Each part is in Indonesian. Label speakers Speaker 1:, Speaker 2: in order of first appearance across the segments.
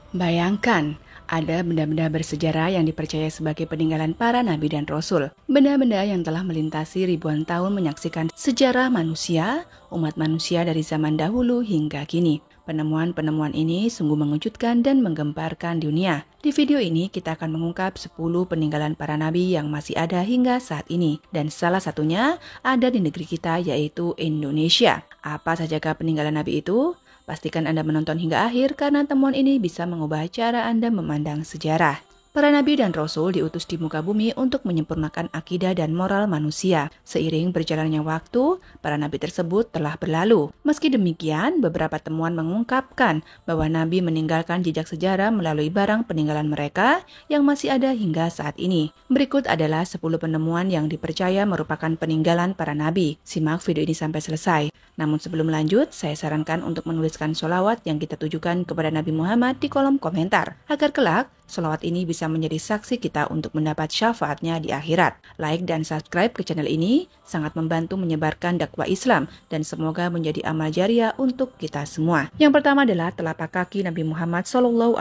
Speaker 1: Bayangkan, ada benda-benda bersejarah yang dipercaya sebagai peninggalan para nabi dan rasul. Benda-benda yang telah melintasi ribuan tahun menyaksikan sejarah manusia, umat manusia dari zaman dahulu hingga kini. Penemuan-penemuan ini sungguh mengejutkan dan menggemparkan dunia. Di video ini kita akan mengungkap 10 peninggalan para nabi yang masih ada hingga saat ini. Dan salah satunya ada di negeri kita yaitu Indonesia. Apa sajakah peninggalan nabi itu? Pastikan Anda menonton hingga akhir karena temuan ini bisa mengubah cara Anda memandang sejarah. Para nabi dan rasul diutus di muka bumi untuk menyempurnakan akidah dan moral manusia. Seiring berjalannya waktu, para nabi tersebut telah berlalu. Meski demikian, beberapa temuan mengungkapkan bahwa nabi meninggalkan jejak sejarah melalui barang peninggalan mereka yang masih ada hingga saat ini. Berikut adalah 10 penemuan yang dipercaya merupakan peninggalan para nabi. Simak video ini sampai selesai. Namun sebelum lanjut, saya sarankan untuk menuliskan sholawat yang kita tujukan kepada Nabi Muhammad di kolom komentar, agar kelak sholawat ini bisa menjadi saksi kita untuk mendapat syafaatnya di akhirat. Like dan subscribe ke channel ini sangat membantu menyebarkan dakwah Islam dan semoga menjadi amal jariah untuk kita semua. Yang pertama adalah telapak kaki Nabi Muhammad SAW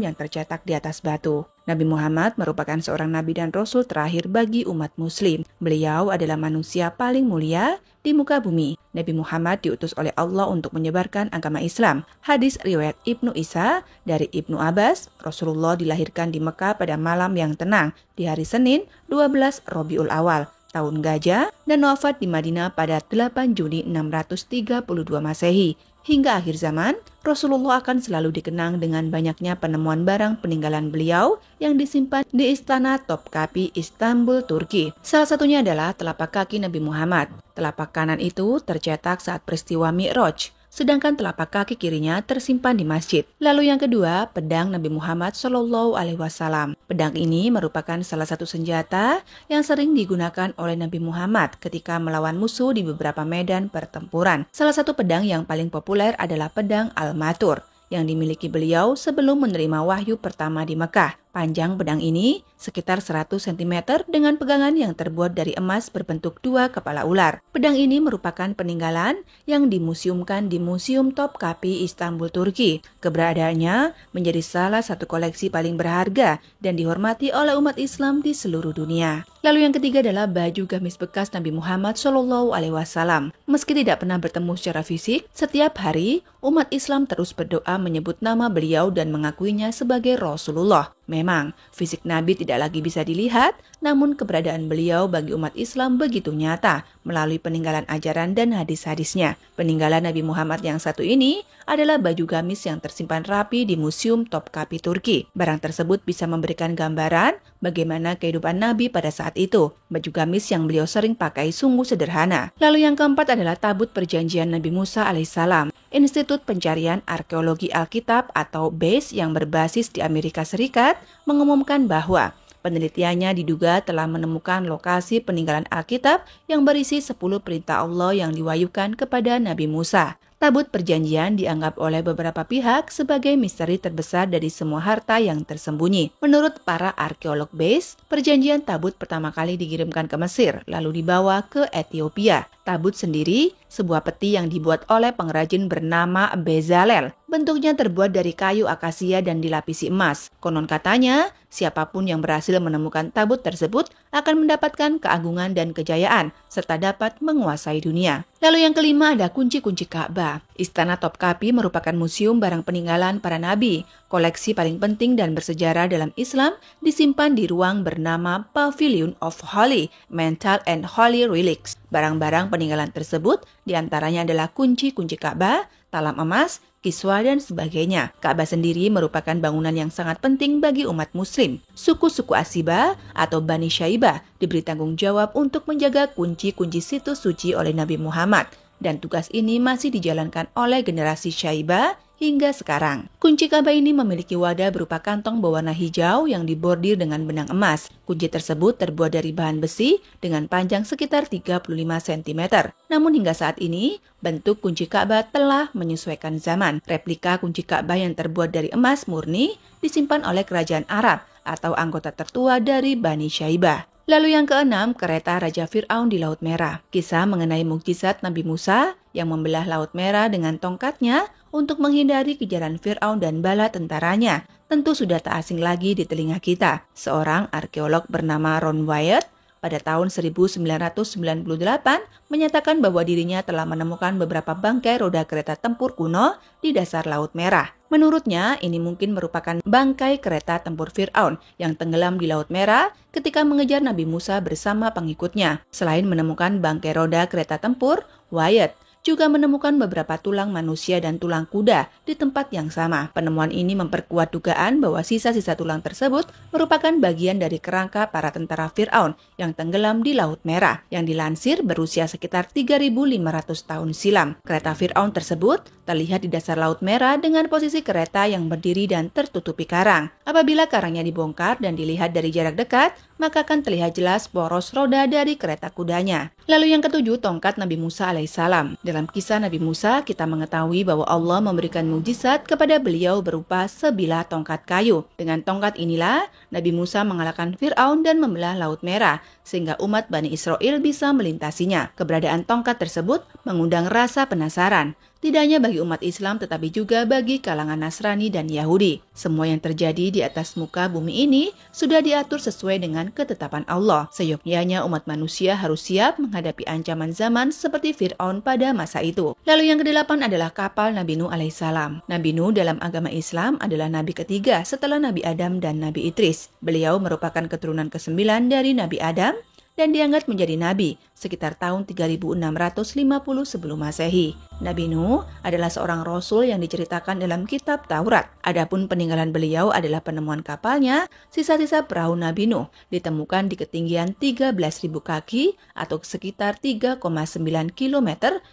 Speaker 1: yang tercetak di atas batu. Nabi Muhammad merupakan seorang nabi dan rasul terakhir bagi umat muslim. Beliau adalah manusia paling mulia di muka bumi. Nabi Muhammad diutus oleh Allah untuk menyebarkan agama Islam. Hadis riwayat Ibnu Isa dari Ibnu Abbas, Rasulullah dilahirkan di Mekah pada malam yang tenang di hari Senin 12 Rabiul Awal, tahun Gajah, dan wafat di Madinah pada 8 Juni 632 Masehi. Hingga akhir zaman, Rasulullah akan selalu dikenang dengan banyaknya penemuan barang peninggalan beliau yang disimpan di Istana Topkapi, Istanbul, Turki. Salah satunya adalah telapak kaki Nabi Muhammad. Telapak kanan itu tercetak saat peristiwa Mi'raj, sedangkan telapak kaki kirinya tersimpan di masjid. Lalu yang kedua, pedang Nabi Muhammad SAW. Pedang ini merupakan salah satu senjata yang sering digunakan oleh Nabi Muhammad ketika melawan musuh di beberapa medan pertempuran. Salah satu pedang yang paling populer adalah pedang Al-Matur yang dimiliki beliau sebelum menerima wahyu pertama di Mekah. Panjang pedang ini sekitar 100 cm dengan pegangan yang terbuat dari emas berbentuk 2 kepala ular. Pedang ini merupakan peninggalan yang dimuseumkan di Museum Topkapi, Istanbul, Turki. Keberadaannya menjadi salah satu koleksi paling berharga dan dihormati oleh umat Islam di seluruh dunia. Lalu yang ketiga adalah baju gamis bekas Nabi Muhammad SAW. Meski tidak pernah bertemu secara fisik, setiap hari umat Islam terus berdoa menyebut nama beliau dan mengakuinya sebagai Rasulullah. Memang, fisik Nabi tidak lagi bisa dilihat, namun keberadaan beliau bagi umat Islam begitu nyata melalui peninggalan ajaran dan hadis-hadisnya. Peninggalan Nabi Muhammad yang satu ini adalah baju gamis yang tersimpan rapi di Museum Topkapi, Turki. Barang tersebut bisa memberikan gambaran bagaimana kehidupan Nabi pada saat itu. Baju gamis yang beliau sering pakai sungguh sederhana. Lalu yang keempat adalah tabut perjanjian Nabi Musa alaihissalam. Institut Pencarian Arkeologi Alkitab atau BASE yang berbasis di Amerika Serikat mengumumkan bahwa penelitiannya diduga telah menemukan lokasi peninggalan Alkitab yang berisi 10 perintah Allah yang diwahyukan kepada Nabi Musa. Tabut perjanjian dianggap oleh beberapa pihak sebagai misteri terbesar dari semua harta yang tersembunyi. Menurut para arkeolog BASE, perjanjian tabut pertama kali dikirimkan ke Mesir, lalu dibawa ke Ethiopia. Tabut sendiri, sebuah peti yang dibuat oleh pengrajin bernama Bezalel. Bentuknya terbuat dari kayu akasia dan dilapisi emas. Konon katanya, siapapun yang berhasil menemukan tabut tersebut akan mendapatkan keagungan dan kejayaan, serta dapat menguasai dunia. Lalu yang kelima ada kunci-kunci Ka'bah. Istana Topkapi merupakan museum barang peninggalan para nabi. Koleksi paling penting dan bersejarah dalam Islam disimpan di ruang bernama Pavilion of Holy, Mental and Holy Relics. Barang-barang peninggalan tersebut diantaranya adalah kunci-kunci Ka'bah, talam emas, kiswa, dan sebagainya. Ka'bah sendiri merupakan bangunan yang sangat penting bagi umat muslim. Suku-suku Asiba atau Bani Syaibah diberi tanggung jawab untuk menjaga kunci-kunci situs suci oleh Nabi Muhammad. Dan tugas ini masih dijalankan oleh generasi Syaibah hingga sekarang. Kunci Ka'bah ini memiliki wadah berupa kantong berwarna hijau yang dibordir dengan benang emas. Kunci tersebut terbuat dari bahan besi dengan panjang sekitar 35 cm. Namun hingga saat ini, bentuk kunci Ka'bah telah menyesuaikan zaman. Replika kunci Ka'bah yang terbuat dari emas murni disimpan oleh kerajaan Arab atau anggota tertua dari Bani Syaibah. Lalu yang keenam, kereta Raja Fir'aun di Laut Merah. Kisah mengenai mukjizat Nabi Musa yang membelah Laut Merah dengan tongkatnya untuk menghindari kejaran Fir'aun dan bala tentaranya. Tentu sudah tak asing lagi di telinga kita. Seorang arkeolog bernama Ron Wyatt pada tahun 1998 menyatakan bahwa dirinya telah menemukan beberapa bangkai roda kereta tempur kuno di dasar Laut Merah. Menurutnya, ini mungkin merupakan bangkai kereta tempur Fir'aun yang tenggelam di Laut Merah ketika mengejar Nabi Musa bersama pengikutnya. Selain menemukan bangkai roda kereta tempur, Wyatt juga menemukan beberapa tulang manusia dan tulang kuda di tempat yang sama. Penemuan ini memperkuat dugaan bahwa sisa-sisa tulang tersebut merupakan bagian dari kerangka para tentara Fir'aun yang tenggelam di Laut Merah, yang dilansir berusia sekitar 3.500 tahun silam. Kereta Fir'aun tersebut terlihat di dasar Laut Merah dengan posisi kereta yang berdiri dan tertutupi karang. Apabila karangnya dibongkar dan dilihat dari jarak dekat, maka akan terlihat jelas poros roda dari kereta kudanya. Lalu yang ketujuh, tongkat Nabi Musa alaihissalam. Dalam kisah Nabi Musa, kita mengetahui bahwa Allah memberikan mukjizat kepada beliau berupa sebilah tongkat kayu. Dengan tongkat inilah, Nabi Musa mengalahkan Fir'aun dan membelah Laut Merah, sehingga umat Bani Israel bisa melintasinya. Keberadaan tongkat tersebut mengundang rasa penasaran. Tidak hanya bagi umat Islam, tetapi juga bagi kalangan Nasrani dan Yahudi. Semua yang terjadi di atas muka bumi ini sudah diatur sesuai dengan ketetapan Allah. Seyogyanya umat manusia harus siap menghadapi ancaman zaman seperti Fir'aun pada masa itu. Lalu yang kedelapan adalah kapal Nabi Nuh alaihissalam. Nabi Nuh dalam agama Islam adalah nabi ketiga setelah Nabi Adam dan Nabi Idris. Beliau merupakan keturunan ke-9 dari Nabi Adam dan diangkat menjadi nabi sekitar tahun 3650 sebelum Masehi. Nabi Nuh adalah seorang rasul yang diceritakan dalam kitab Taurat. Adapun peninggalan beliau adalah penemuan kapalnya. Sisa-sisa perahu Nabi Nuh ditemukan di ketinggian 13.000 kaki atau sekitar 3,9 km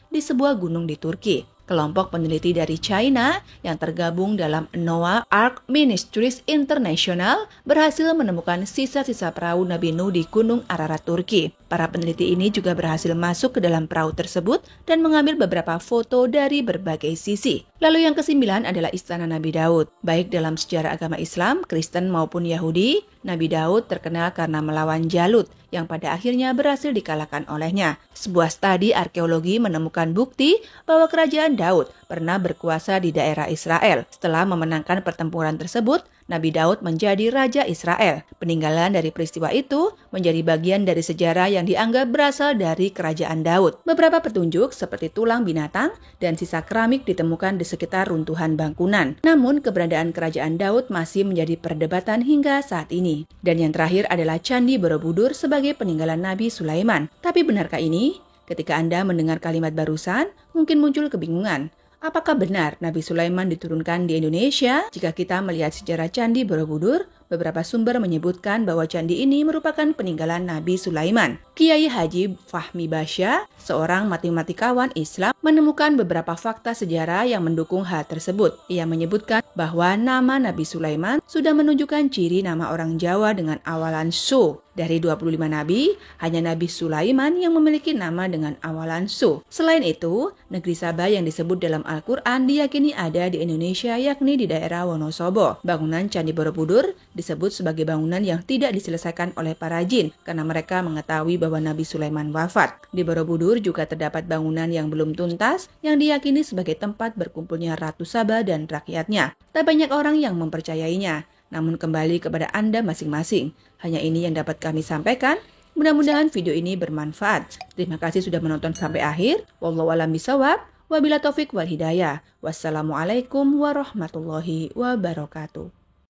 Speaker 1: di sebuah gunung di Turki. Kelompok peneliti dari China yang tergabung dalam Noah Ark Ministries International berhasil menemukan sisa-sisa perahu Nabi Nuh di Gunung Ararat, Turki. Para peneliti ini juga berhasil masuk ke dalam perahu tersebut dan mengambil beberapa foto dari berbagai sisi. Lalu yang ke-9 adalah Istana Nabi Daud. Baik dalam sejarah agama Islam, Kristen maupun Yahudi, Nabi Daud terkenal karena melawan Jalut yang pada akhirnya berhasil dikalahkan olehnya. Sebuah studi arkeologi menemukan bukti bahwa kerajaan Daud pernah berkuasa di daerah Israel. Setelah memenangkan pertempuran tersebut, Nabi Daud menjadi Raja Israel. Peninggalan dari peristiwa itu menjadi bagian dari sejarah yang dianggap berasal dari kerajaan Daud. Beberapa petunjuk seperti tulang binatang dan sisa keramik ditemukan di sekitar runtuhan bangunan. Namun keberadaan kerajaan Daud masih menjadi perdebatan hingga saat ini. Dan yang terakhir adalah Candi Borobudur sebagai peninggalan Nabi Sulaiman. Tapi benarkah ini? Ketika Anda mendengar kalimat barusan, mungkin muncul kebingungan. Apakah benar Nabi Sulaiman diturunkan di Indonesia? Jika kita melihat sejarah Candi Borobudur, beberapa sumber menyebutkan bahwa candi ini merupakan peninggalan Nabi Sulaiman. Kiai Haji Fahmi Basya, seorang matematikawan Islam, menemukan beberapa fakta sejarah yang mendukung hal tersebut. Ia menyebutkan bahwa nama Nabi Sulaiman sudah menunjukkan ciri nama orang Jawa dengan awalan Su. Dari 25 nabi, hanya Nabi Sulaiman yang memiliki nama dengan awalan Su. Selain itu, negeri Sabah yang disebut dalam Al-Quran diyakini ada di Indonesia, yakni di daerah Wonosobo. Bangunan Candi Borobudur disebut sebagai bangunan yang tidak diselesaikan oleh para jin karena mereka mengetahui bahwa Nabi Sulaiman wafat. Di Borobudur juga terdapat bangunan yang belum tuntas yang diyakini sebagai tempat berkumpulnya Ratu Sabah dan rakyatnya. Tak banyak orang yang mempercayainya. Namun kembali kepada Anda masing-masing. Hanya ini yang dapat kami sampaikan. Mudah-mudahan video ini bermanfaat. Terima kasih sudah menonton sampai akhir. Wallahu a'lam bishawab. Wabila taufik wal hidayah. Wassalamualaikum warahmatullahi wabarakatuh.